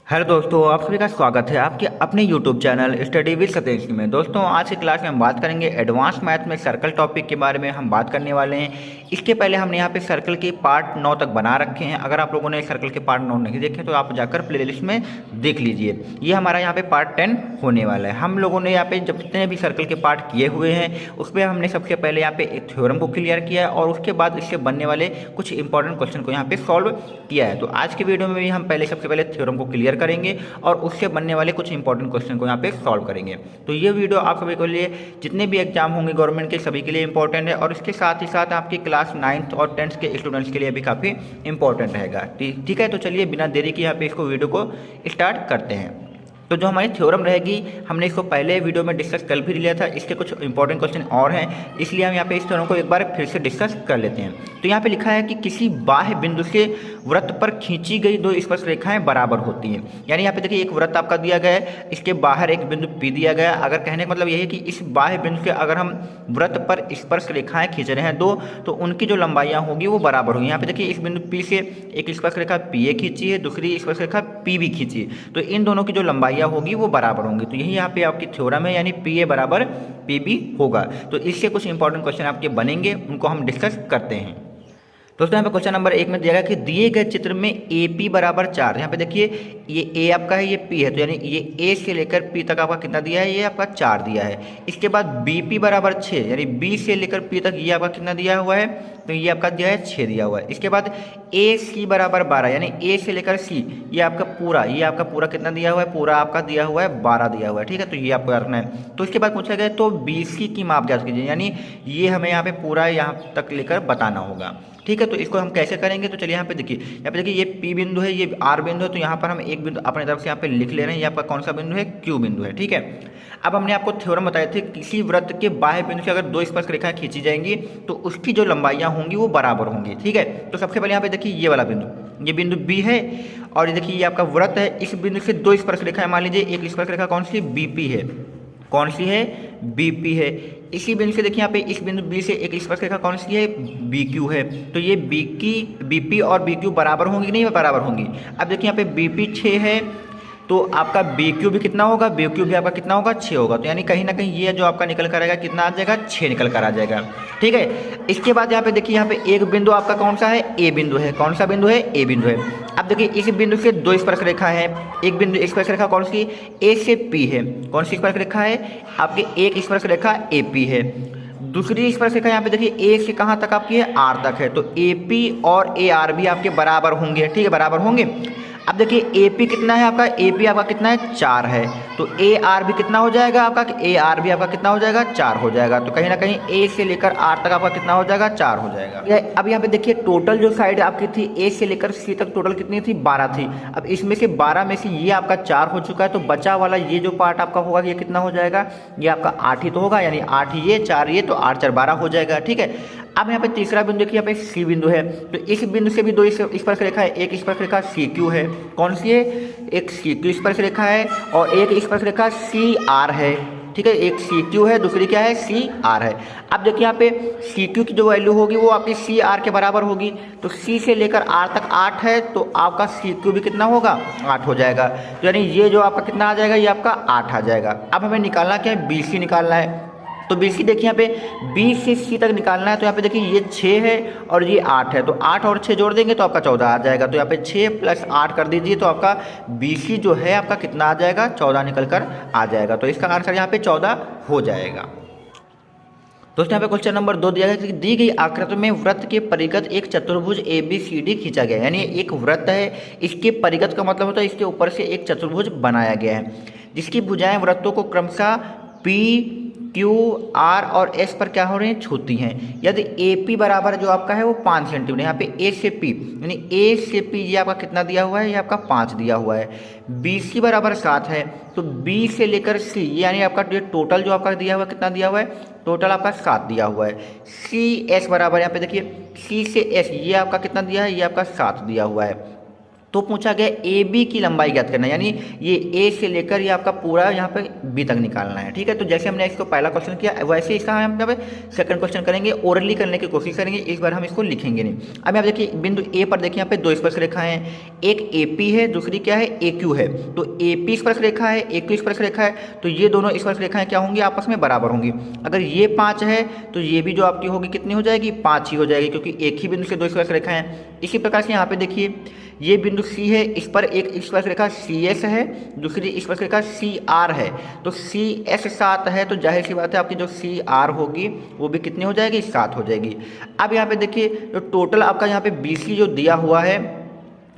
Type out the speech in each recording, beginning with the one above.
Hello दोस्तों, आप सभी का स्वागत है आपके अपने YouTube channel study with Satesh में। दोस्तों, आज की क्लास में हम बात करेंगे एडवांस मैथ में सर्कल टॉपिक के बारे में हम बात करने वाले हैं। इसके पहले हमने यहाँ पे सर्कल के पार्ट 9 तक बना रखे हैं। अगर आप लोगों ने सर्कल के पार्ट 9 नहीं देखे तो आप जाकर प्लेलिस्ट में देख लीजिए। ये हमारा यहाँ पे पार्ट 10 होने वाला है। हम लोगों ने यहाँ पे जब जितने भी सर्कल के पार्ट किए हुए हैं उसमें हमने सबसे पहले यहाँ पे एक थ्योरम को क्लियर किया है और उसके बाद इससे बनने वाले कुछ इंपॉर्टेंट क्वेश्चन को यहाँ पे सॉल्व किया है। तो आज की वीडियो में भी हम पहले सबसे पहले थ्योरम को क्लियर करेंगे और उससे बनने वाले कुछ इंपॉर्टेंट क्वेश्चन को यहाँ पे सॉल्व करेंगे। तो ये वीडियो आप सभी के लिए, जितने भी एग्जाम होंगे गवर्नमेंट के, सभी के लिए इंपॉर्टेंट है और इसके साथ ही साथ आपकी क्लास 9th और 10th के स्टूडेंट्स के लिए भी काफ़ी इंपॉर्टेंट रहेगा। ठीक है, तो चलिए बिना देरी के यहाँ पे इसको वीडियो को स्टार्ट करते हैं। तो जो हमारी थ्योरम रहेगी, हमने इसको पहले वीडियो में डिस्कस कर भी लिया था। इसके कुछ इंपॉर्टेंट क्वेश्चन और हैं, इसलिए हम यहाँ पे इस थ्योरम को एक बार फिर से डिस्कस कर लेते हैं। तो यहाँ पे लिखा है कि किसी बाह्य बिंदु से वृत्त पर खींची गई दो स्पर्श रेखाएं बराबर होती हैं। यानी यहाँ पे देखिए, एक वृत्त आपका दिया गया है, इसके बाहर एक बिंदु P दिया गया है। अगर कहने का मतलब यही है कि इस बाह्य बिंदु से अगर हम वृत्त पर स्पर्श रेखाएं खींच रहे हैं दो, तो उनकी जो लंबाइयाँ होगी वो बराबर होगी। यहाँ पे देखिए, इस बिंदु P से एक स्पर्श रेखा PA खींची है, दूसरी स्पर्श रेखा PB खींची है, तो इन दोनों की जो लंबाइयाँ होगी वो बराबर होंगी। तो यही यहाँ पे आपकी थ्योरम है, यानी PA बराबर PB होगा। तो इससे कुछ इंपॉर्टेंट क्वेश्चन आपके बनेंगे, उनको हम डिस्कस करते हैं। दोस्तों, यहाँ पे क्वेश्चन नंबर 1 में दिया गया कि दिए गए चित्र में AP बराबर 4। यहाँ पे देखिए, ये A आपका है, ये P है, तो यानी ये A से लेकर P तक आपका कितना दिया है, ये आपका 4 दिया है। इसके बाद BP बराबर 6, यानी B से लेकर P तक ये आपका कितना दिया हुआ है, तो ये आपका दिया है 6 दिया हुआ है। इसके बाद AC बराबर 12, यानी A से लेकर C ये आपका पूरा कितना दिया हुआ है, पूरा आपका दिया हुआ है 12 दिया हुआ है। ठीक है, तो ये आपको रखना है। तो इसके बाद पूछा गया तो BC की माप ज्ञात कीजिए, यानी ये हमें यहाँ पे पूरा यहाँ तक लेकर बताना होगा। ठीक है, तो इसको हम कैसे करेंगे, तो चलिए यहाँ पे देखिए, ये P बिंदु है, ये R बिंदु है, तो यहाँ पर हम एक बिंदु अपने तरफ से यहाँ पे लिख ले रहे हैं। ये आपका कौन सा बिंदु है, Q बिंदु है। ठीक है, अब हमने आपको थ्योरम बताए थे, किसी वृत्त के बाह्य बिंदु से अगर दो स्पर्श रेखाएं खींची जाएंगी तो उसकी जो लंबाइयाँ होंगी वो बराबर होंगी। ठीक है, तो सबसे पहले यहाँ पे देखिए, ये वाला बिंदु, ये बिंदु B है और ये देखिए, ये आपका वृत्त है। इस बिंदु से दो स्पर्श रेखाएं, मान लीजिए एक स्पर्श रेखा कौन सी, BP है, कौन सी है, BP है। इसी बिंदु से देखिए, यहाँ पे इस बिंदु B से एक स्पर्श रेखा कौन सी है, BQ है। तो ये BP और BQ बराबर होंगी कि नहीं बराबर होंगी। अब देखिए, यहाँ पे BP 6 है, तो आपका BQ भी कितना होगा, BQ भी आपका कितना होगा, 6 होगा। तो यानी कहीं ना कहीं ये जो आपका निकल कर आएगा कितना आ जाएगा, 6 निकल कर आ जाएगा। ठीक है, इसके बाद यहाँ पे देखिए, यहाँ पे एक बिंदु आपका कौन सा है, A बिंदु है। कौन सा बिंदु है, A बिंदु है। अब देखिए, इस बिंदु से दो स्पर्श रेखा है, एक बिंदु स्पर्श रेखा कौन सी, A से P है। कौन सी स्पर्श रेखा है आपकी, एक स्पर्श रेखा AP है। दूसरी स्पर्श रेखा यहाँ पे देखिए, A से कहाँ तक आपकी है, R तक है। तो AP और AR भी आपके बराबर होंगे। ठीक है, बराबर होंगे। अब देखिए, AP कितना है आपका, AP आपका कितना है, 4 है। तो AR भी कितना हो जाएगा आपका, AR भी आपका कितना हो जाएगा, 4 हो जाएगा। तो कहीं ना कहीं A से लेकर R तक आपका कितना हो जाएगा, 4 हो जाएगा। अब यहाँ पे देखिए, टोटल जो साइड आपकी थी A से लेकर C तक टोटल कितनी थी, 12 थी। अब इसमें से 12 में से ये आपका 4 हो चुका है, तो बचा वाला ये जो पार्ट आपका होगा ये कितना हो जाएगा, ये आपका 8 ही तो होगा, यानी 8 ये 4 ये, तो 8 4 12 हो जाएगा। ठीक है, अब यहाँ पे तीसरा बिंदु देखिए, यहाँ पे C बिंदु है, तो इस बिंदु से भी दो स्पर्श रेखा है। एक स्पर्श रेखा CQ है, कौन सी है, एक CQ स्पर्श रेखा है और एक स्पर्श रेखा CR है। ठीक है, एक CQ है, दूसरी क्या है, CR है। अब देखिए, यहाँ पे CQ की जो वैल्यू होगी वो आपकी CR के बराबर होगी। तो C से लेकर R तक 8 है, तो आपका CQ भी कितना होगा, 8 हो जाएगा। तो यानी ये जो आपका कितना आ जाएगा, ये आपका 8 आ जाएगा। अब हमें निकालना क्या है, BC निकालना है। तो BC देखिए, यहाँ पे B से C तक निकालना है। तो यहाँ पे देखिए, ये 6 है और ये 8 है, तो 8 और 6 जोड़ देंगे तो आपका 14 आ जाएगा। तो यहाँ पे 6 + 8 कर दीजिए, तो आपका BC जो है आपका कितना आ जाएगा, 14 निकल कर आ जाएगा। तो इसका आंसर यहाँ पे 14 हो जाएगा। दोस्तों, यहाँ पे क्वेश्चन नंबर 2 दिया गया कि दी गई आकृति में वृत्त के परिगत एक चतुर्भुज ABCD खींचा गया है। यानी एक वृत्त है, इसके परिगत का मतलब होता है इसके ऊपर से एक चतुर्भुज बनाया गया है, जिसकी भुजाएं वृत्तों को क्रमशः P, Q, R और S पर क्या हो रही हैं, छूती हैं। यदि AP बराबर जो आपका है वो 5 सेंटीमीटर, यहाँ पे A से P, यानी A से P ये आपका कितना दिया हुआ है, ये आपका 5 दिया हुआ है। BC बराबर 7 है, तो B से लेकर C यानी आपका ये टोटल जो आपका दिया हुआ कितना दिया हुआ है, टोटल आपका 7 दिया हुआ है। CS बराबर यहाँ पे देखिए, C से S ये आपका कितना दिया है, ये आपका 7 दिया हुआ है। तो पूछा गया ए बी की लंबाई ज्ञात करना है, यानी ये ए से लेकर ये आपका पूरा यहाँ पे बी तक निकालना है। ठीक है, तो जैसे हमने इसको पहला क्वेश्चन किया वैसे इसका हम यहाँ पे सेकंड क्वेश्चन करेंगे, ओरली करने की कोशिश करेंगे, इस बार हम इसको लिखेंगे नहीं। अब यहाँ देखिए बिंदु ए पर देखिए यहाँ पे दो स्पर्श रेखाएं हैं, एक ए पी है, दूसरी क्या है ए क्यू है। तो ए पी स्पर्श रेखा है, ए क्यू स्पर्श रेखा है, तो ये दोनों स्पर्श रेखाएं क्या होंगी, आपस में बराबर होंगी। अगर ये 5 है तो ये भी जो आपकी होगी कितनी हो जाएगी, 5 ही हो जाएगी, क्योंकि एक ही बिंदु से दो स्पर्श रेखाएं हैं। इसी प्रकार से यहाँ पे देखिए ये बिंदु C है, इस पर एक स्पर्श रेखा CS है, दूसरी स्पर्श रेखा CR है। तो CS 7 है, तो जाहिर सी बात है आपकी जो CR होगी वो भी कितनी हो जाएगी, 7 हो जाएगी। अब यहाँ पे देखिए जो टोटल आपका यहाँ पे BC जो दिया हुआ है,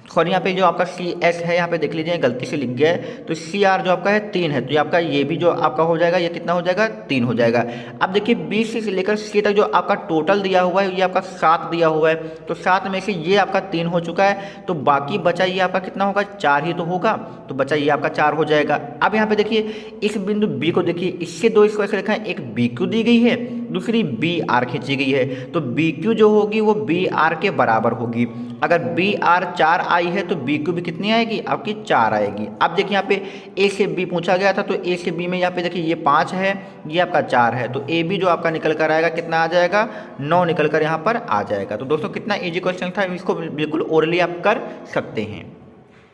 सॉरी यहाँ पे जो आपका CS है यहाँ पे देख लीजिए गलती से लिख गया है, तो CR जो आपका है 3 है, तो ये आपका ये भी जो आपका हो जाएगा, ये कितना हो जाएगा, 3 हो जाएगा। अब देखिए BC से लेकर C तक जो आपका टोटल दिया हुआ है ये आपका 7 दिया हुआ है, तो 7 में से ये आपका 3 हो चुका है, तो बाकी बचा ये आपका कितना होगा, 4 ही तो होगा, तो बचा ये आपका 4 हो जाएगा। अब यहाँ पे देखिए इस बिंदु B को देखिए, इससे दो स्पर्श रेखाएं, एक BQ दी गई है, दूसरी BR खींची गई है, तो BQ जो होगी वो BR के बराबर होगी। अगर BR 4 आई है तो BQ भी कितनी आएगी, आपकी 4 आएगी। अब देखिए यहाँ पे A से B पूछा गया था, तो A से B में यहाँ पे देखिए ये 5 है, ये आपका 4 है, तो AB जो आपका निकल कर आएगा कितना आ जाएगा, 9 निकल कर यहाँ पर आ जाएगा। तो दोस्तों कितना इजी क्वेश्चन था, इसको बिल्कुल ओरली आप कर सकते हैं।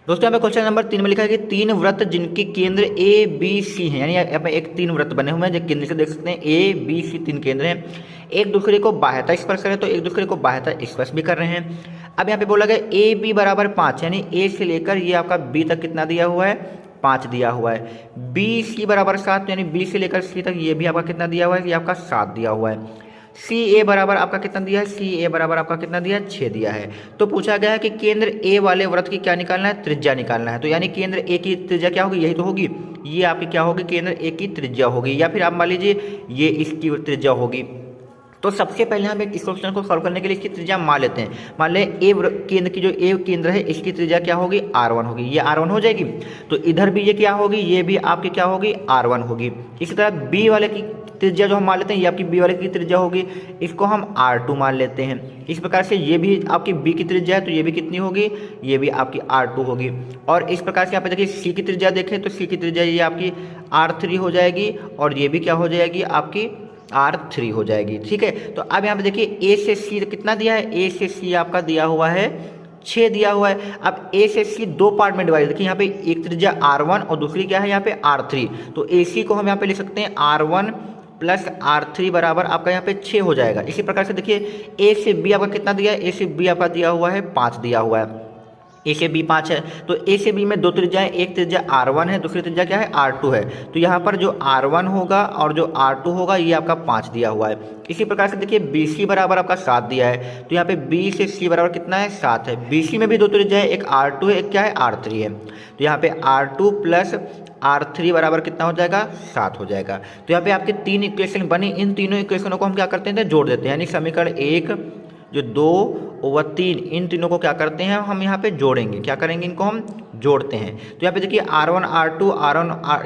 दोस्तों यहाँ पे क्वेश्चन नंबर 3 में लिखा है कि 3 वृत्त जिनके केंद्र ए बी सी हैं, यानी यहाँ पे एक 3 वृत्त बने हुए हैं जो केंद्र से देख सकते हैं, ए बी सी 3 केंद्र हैं, एक दूसरे को बाह्यतः स्पर्श कर रहे हैं, तो एक दूसरे को बाह्यतः स्पर्श भी कर रहे हैं। अब यहाँ पे बोला गया ए बी बराबर 5, यानी ए से लेकर ये आपका बी तक कितना दिया हुआ है, 5 दिया हुआ है। बी सी बराबर 7, यानी बी से लेकर सी तक ये भी आपका कितना दिया हुआ है, ये आपका 7 दिया हुआ है। सी ए बराबर आपका कितना दिया है, सी ए बराबर आपका कितना दिया है, 6 दिया है। तो पूछा गया है कि केंद्र ए वाले वृत्त की क्या निकालना है, त्रिज्या निकालना है। तो यानी केंद्र ए की त्रिज्या क्या होगी, यही तो होगी, ये आपकी क्या होगी, केंद्र ए की त्रिज्या होगी, या फिर आप मान लीजिए ये इसकी त्रिज्या होगी। तो सबसे पहले हम इस क्वेश्चन को सॉल्व करने के लिए इसकी त्रिज्या मान लेते हैं। मान लें ए केंद्र की जो ए केंद्र है इसकी त्रिज्या क्या होगी, R1 होगी, ये R1 हो जाएगी। तो इधर भी ये क्या होगी, ये भी आपकी क्या होगी, R1 होगी। इसी तरह बी वाले की त्रिज्या जो हम मान लेते हैं, ये आपकी बी वाले की त्रिज्या होगी, इसको हम R2 मान लेते हैं। इस प्रकार से ये भी आपकी बी की त्रिज्या है, तो ये भी कितनी होगी, ये भी आपकी R2 होगी। और इस प्रकार से यहाँ पे देखिए सी की त्रिज्या देखें तो सी की त्रिज्या ये आपकी R3 हो जाएगी, और ये भी क्या हो जाएगी, आपकी R3 हो जाएगी। ठीक है, तो अब यहाँ पे देखिए ए से सी कितना दिया है, ए से सी आपका दिया हुआ है 6 दिया हुआ है। अब ए से सी दो पार्ट में डिवाइड, देखिए यहाँ पे एक त्रिज्या R1 और दूसरी क्या है यहाँ पे R3, तो ए सी को हम यहाँ पे लिख सकते हैं R1 प्लस R3 बराबर आपका यहाँ पे 6 हो जाएगा। इसी प्रकार से देखिए ए से बी आपका कितना दिया है, ए से बी आपका दिया हुआ है 5 दिया हुआ है, ए से बी 5 है, तो ए से बी में दो त्रिज्याएं, एक त्रिज्या R1 है, दूसरी त्रिज्या क्या है, R2 है। तो यहाँ पर जो R1 होगा और जो R2 होगा ये आपका 5 दिया हुआ है। इसी प्रकार से देखिए BC बराबर आपका 7 दिया है, तो यहाँ पे B से C बराबर कितना है, 7 है। BC में भी दो त्रिज्या है, एक R2 है, एक क्या है, R3 है, तो यहाँ पे R2 प्लस R3 बराबर कितना हो जाएगा, 7 हो जाएगा। तो यहाँ पे आपके 3 इक्वेशन बनी, इन तीनों इक्वेशनों को हम क्या करते हैं, जोड़ देते हैं, यानी समीकरण 1 जो 2 व 3 इन तीनों को क्या करते हैं, हम यहाँ पे जोड़ेंगे, क्या करेंगे, इनको हम जोड़ते हैं। तो यहाँ पे देखिए R1 R2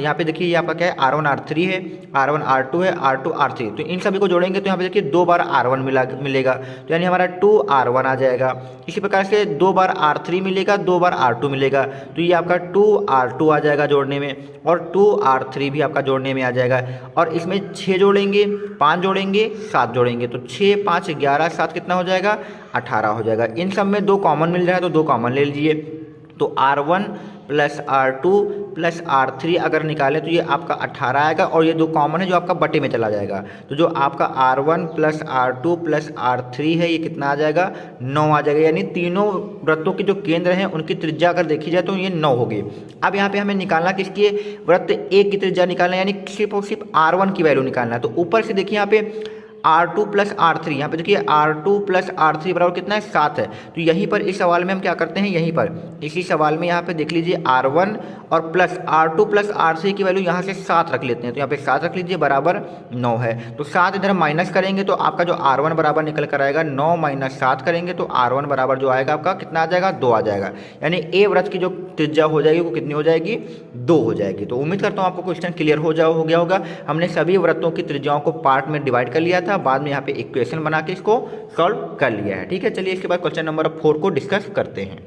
यहाँ पे देखिए ये आपका क्या है, R1 R3 है, R1 R2 है, R2 R3, तो इन सभी को जोड़ेंगे तो यहाँ पे देखिए 2 बार R1 मिलेगा, तो यानी हमारा 2 R1 आ जाएगा। इसी प्रकार से 2 बार R3 मिलेगा, 2 बार R2 मिलेगा, तो ये आपका 2 R2 आ जाएगा जोड़ने में, और 2 R3 भी आपका जोड़ने में आ जाएगा। और इसमें 6 जोड़ेंगे, 5 जोड़ेंगे, 7 जोड़ेंगे, तो 6 5 11 7 कितना हो जाएगा, 18 हो जाएगा। इन सब में 2 कॉमन मिल रहा है, तो 2 कॉमन ले लीजिए, तो R1 plus R2 plus R3 अगर निकालें तो ये आपका 18 आएगा, और ये 2 कॉमन है जो आपका बटे में चला जाएगा, तो जो आपका R1 plus R2 plus R3 है ये कितना आ जाएगा, 9 आ जाएगा। यानी तीनों वृत्तों के जो केंद्र हैं उनकी त्रिज्या अगर देखी जाए तो ये 9 होगी। अब यहाँ पे हमें निकालना किसकी है, वृत्त एक की त्रिज्या निकालना, यानी सिर्फ और सिर्फ R1 की वैल्यू निकालना है। तो ऊपर से देखिए यहाँ पे R2 प्लस R3, यहाँ पे देखिए R2 प्लस R3 बराबर कितना है, 7 है। तो यहीं पर इस सवाल में हम क्या करते हैं, यहीं पर इसी सवाल में यहाँ पे देख लीजिए R1 और प्लस R2 प्लस R3 की वैल्यू यहाँ से 7 रख लेते हैं, तो यहाँ पे 7 रख लीजिए, बराबर 9 है। तो 7 इधर माइनस करेंगे तो आपका जो R1 बराबर निकल कर आएगा 9 माइनस 7 करेंगे तो R1 बराबर जो आएगा आपका कितना आ जाएगा, 2 आ जाएगा। यानी ए वृत्त की जो त्रिज्या हो जाएगी वो कितनी हो जाएगी, 2 हो जाएगी। तो उम्मीद करता हूँ आपको क्वेश्चन क्लियर हो गया होगा। हमने सभी वृत्तों की त्रिज्याओं को पार्ट में डिवाइड कर लिया था, बाद में यहाँ पे इक्वेशन बना के इसको सॉल्व कर लिया है। ठीक है, चलिए इसके बाद क्वेश्चन नंबर 4 को डिस्कस करते हैं।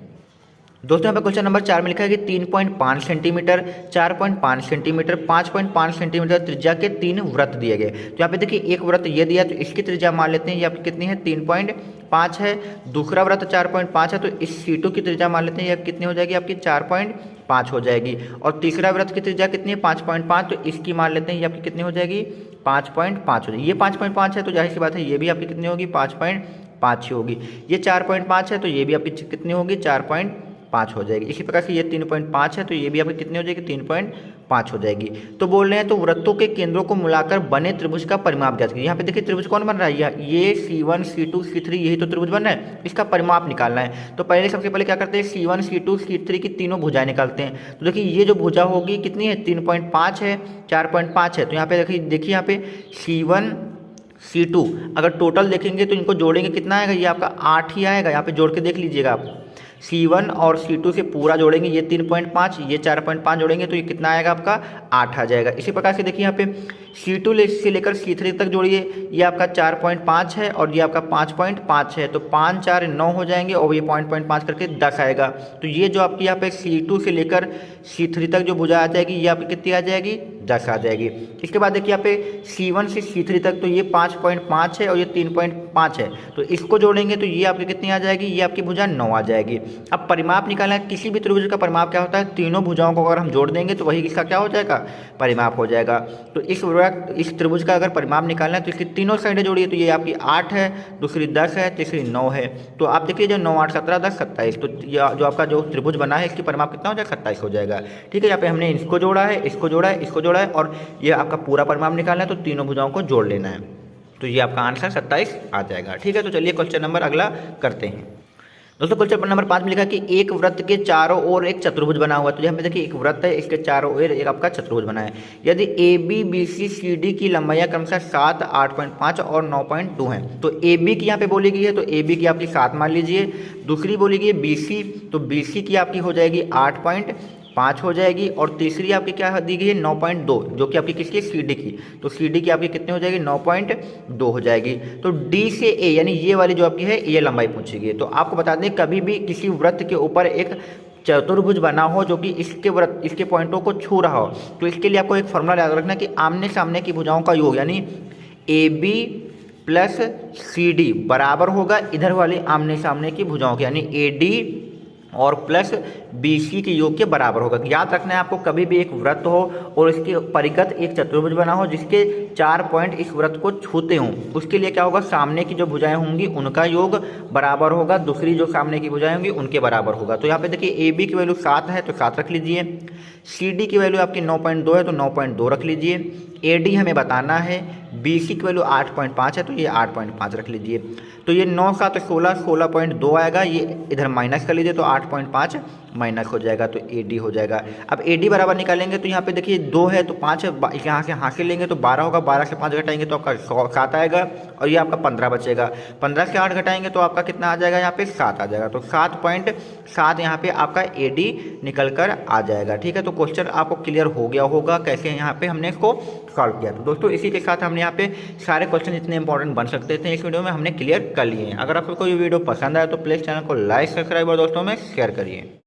दोस्तों यहाँ पे क्वेश्चन नंबर 4 में लिखा है कि 3.5 सेंटीमीटर, 4.5 सेंटीमीटर, 5.5 सेंटीमीटर त्रिज्या के 3 वृत्त दिए गए। तो यहाँ पे देखिए एक वृत्त ये दिया तो इसकी त्रिज्या मान लेते हैं, ये आपकी कितनी है 3.5 है। दूसरा वृत्त 4.5 है तो इस C2 की त्रिज्या मान लेते हैं, ये कितनी हो जाएगी आपकी 4.5 हो जाएगी। और तीसरा वृत्त की त्रिज्या कितनी है 5.5, तो इसकी मान लेते हैं ये आपकी कितनी हो जाएगी 5.5 हो जाएगी। ये 5.5 है तो जाहिर सी बात है ये भी आपकी कितनी होगी 5.5 ही होगी। ये 4.5 है तो ये भी आपकी कितनी होगी 4.5 हो जाएगी। इसी प्रकार से ये 3.5 है तो ये भी आपकी कितनी हो जाएगी 3.5 हो जाएगी। तो बोल रहे हैं तो वृत्तों के केंद्रों को मिलाकर बने त्रिभुज का परिमाप ज्ञात कीजिए। यहाँ पे देखिए त्रिभुज कौन बन रहा है, ये C1 C2 C3 यही तो त्रिभुज बन रहा है, इसका परिमाप निकालना है। तो पहले सबसे पहले क्या करते हैं C1 C2 C3 की तीनों भुजाएं निकालते हैं। तो देखिए ये जो भुजा होगी कितनी है 3.5 है, 4.5 है। तो यहाँ पे देखिए यहाँ पे C1 C2 अगर टोटल देखेंगे तो इनको जोड़ेंगे कितना आएगा, ये आपका 8 ही आएगा। यहाँ पे जोड़ के देख लीजिएगा आप, C1 और C2 से पूरा जोड़ेंगे ये 3.5, ये 4.5 जोड़ेंगे तो ये कितना आएगा आपका 8 आ जाएगा। इसी प्रकार से देखिए यहाँ पे C2 से लेकर C3 तक जोड़िए, ये आपका 4.5 है और ये आपका 5.5 है। तो 5 4 9 हो जाएंगे और ये 0.5 करके 10 आएगा। तो ये जो आपकी यहाँ पे C2 से लेकर C3 तक जो भुजा आ जाएगी ये आपकी कितनी आ जाएगी 10 आ जाएगी। इसके बाद देखिए यहाँ पे C1 से C3 तक तो ये 5.5 है और ये 3.5 है। तो इसको जोड़ेंगे तो ये आपकी कितनी आ जाएगी, ये आपकी भुजा 9 आ जाएगी। अब परिमाप निकालना है, किसी भी त्रिभुज का परिमाप क्या होता है, तीनों भुजाओं को अगर हम जोड़ देंगे तो वही इसका क्या हो जाएगा परिमाप हो जाएगा। तो इस त्रिभुज का अगर परिमाप निकालना है तो इसकी तीनों साइडें जोड़िए, तो ये आपकी 8 है, दूसरी 10 है, तीसरी 9 है। तो आप देखिए जो 9 8 17 10 27, तो जो आपका जो त्रिभुज बना है इसकी परिमाप कितना हो जाएगा 27 हो जाएगा। ठीक है, यहाँ पे हमने इसको जोड़ा है, इसको जोड़ा है, इसको जोड़ा है और ये आपका पूरा परिमाप निकालना है तो तीनों भुजाओं को जोड़ लेना है। तो ये आपका आंसर 27 आ जाएगा। ठीक है, तो चलिए क्वेश्चन नंबर अगला करते हैं। दोस्तों क्वेश्चन नंबर 5 में लिखा कि एक वृत्त के चारों ओर एक चतुर्भुज बना हुआ है। तो यहाँ पे देखिए एक वृत्त है, इसके चारों ओर एक आपका चतुर्भुज बना है। यदि AB BC CD की लंबाई क्रमशः 7 8.5 और 9.2 है। तो AB की यहाँ पे बोली गई है तो AB की आपकी 7 मान लीजिए। दूसरी बोली गई है BC, तो BC की आपकी हो जाएगी 8.5 हो जाएगी। और तीसरी आपकी क्या दी गई है 9.2, जो कि आपकी किसकी CD की, तो CD की आपकी कितनी हो जाएगी 9.2 हो जाएगी। तो D से A यानी ये वाली जो आपकी है ये लंबाई पूछेगी। तो आपको बता दें कभी भी किसी वृत्त के ऊपर एक चतुर्भुज बना हो जो कि इसके पॉइंटों को छू रहा हो, तो इसके लिए आपको एक फॉर्मूला याद रखना कि आमने सामने की भुजाओं का योग यानी AB प्लस CD बराबर होगा इधर वाली आमने सामने की भुजाओं के यानी AD और प्लस BC के योग के बराबर होगा। याद रखना है आपको कभी भी एक वृत्त हो और इसके परिगत एक चतुर्भुज बना हो जिसके 4 पॉइंट इस वृत्त को छूते हों, उसके लिए क्या होगा सामने की जो भुजाएं होंगी उनका योग बराबर होगा, दूसरी जो सामने की भुजाएं होंगी उनके बराबर होगा। तो यहाँ पे देखिए AB की वैल्यू 7 है तो 7 रख लीजिए, CD की वैल्यू आपकी 9.2 है तो 9.2 रख लीजिए, AD हमें बताना है, BC की वैल्यू 8.5 है तो ये 8.5 रख लीजिए। तो ये 9 7 16 16.2 आएगा, ये इधर माइनस कर लीजिए तो 8.5 माइनस हो जाएगा तो AD हो जाएगा। अब AD बराबर निकालेंगे तो यहाँ पे देखिए 2 है तो 5 है, यहाँ से हासिल लेंगे तो 12 होगा, 12 से 5 घटाएंगे तो आपका 7 आएगा और ये आपका 15 बचेगा, 15 से 8 घटाएंगे तो आपका कितना आ जाएगा यहाँ पे 7 आ जाएगा। तो 7.7 यहाँ पे आपका AD निकल कर आ जाएगा। ठीक है, तो क्वेश्चन आपको क्लियर हो गया होगा कैसे यहाँ पे हमने इसको सॉल्व किया। तो दोस्तों इसी के साथ हमने यहाँ पे सारे क्वेश्चन जितने इंपॉर्टेंट बन सकते थे इस वीडियो में हमने क्लियर कर लिए हैं। अगर आपको कोई वीडियो पसंद आए तो प्लीज़ चैनल को लाइक सब्सक्राइब और दोस्तों में शेयर करिए।